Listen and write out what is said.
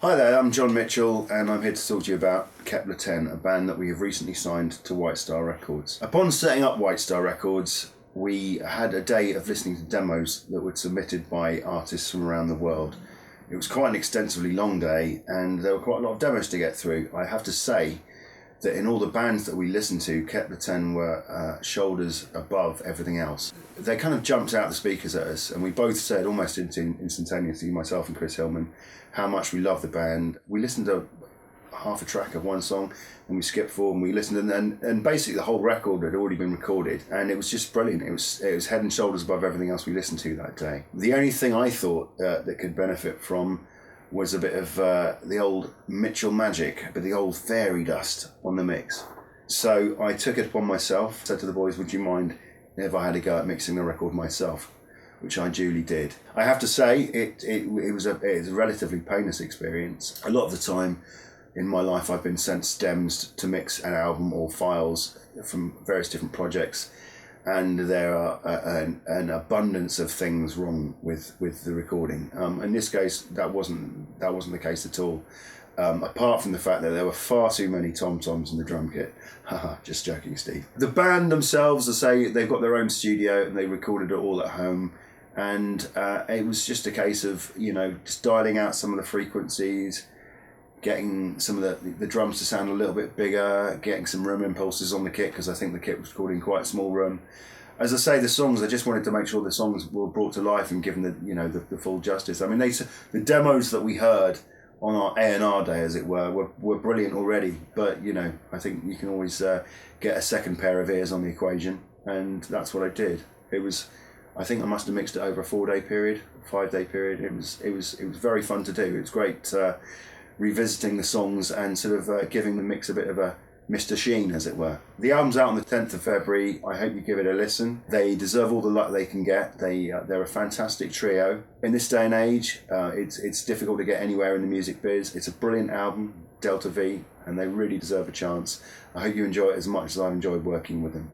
Hi there, I'm John Mitchell and I'm here to talk to you about Kepler Ten, a band that we have recently signed to White Star Records. Upon setting up White Star Records, we had a day of listening to demos that were submitted by artists from around the world. It was quite an extensively long day and there were quite a lot of demos to get through. I have to say that in all the bands that we listened to, Kepler Ten were shoulders above everything else. They kind of jumped out the speakers at us, and we both said almost instantaneously, myself and Chris Hillman, how much we love the band. We listened to half a track of one song and we skipped forward and we listened, and basically the whole record had already been recorded, and it was just brilliant. It was head and shoulders above everything else we listened to that day. The only thing I thought that could benefit from was a bit of the old Mitchell magic, but the old fairy dust on the mix. So I took it upon myself, said to the boys, would you mind if I had a go at mixing the record myself? Which I duly did. I have to say, it was a relatively painless experience. A lot of the time in my life I've been sent stems to mix an album or files from various different projects, and there are an abundance of things wrong with the recording. In this case, that wasn't the case at all. Apart from the fact that there were far too many tom-toms in the drum kit. Haha, just joking, Steve. The band themselves, I say, they've got their own studio and they recorded it all at home. And it was just a case of, just dialing out some of the frequencies, getting some of the drums to sound a little bit bigger, getting some room impulses on the kit, because I think the kit was recording quite a small room. As I say, the songs, I just wanted to make sure the songs were brought to life and given the full justice. I mean, the demos that we heard on our A&R day, as it were brilliant already. But, I think you can always get a second pair of ears on the equation, and that's what I did. I think I must have mixed it over a 5-day period. It was very fun to do. It was great revisiting the songs and sort of giving the mix a bit of a Mr. Sheen, as it were. The album's out on the 10th of February. I hope you give it a listen. They deserve all the luck they can get. They're a fantastic trio. In this day and age, it's difficult to get anywhere in the music biz. It's a brilliant album, Delta V, and they really deserve a chance. I hope you enjoy it as much as I've enjoyed working with them.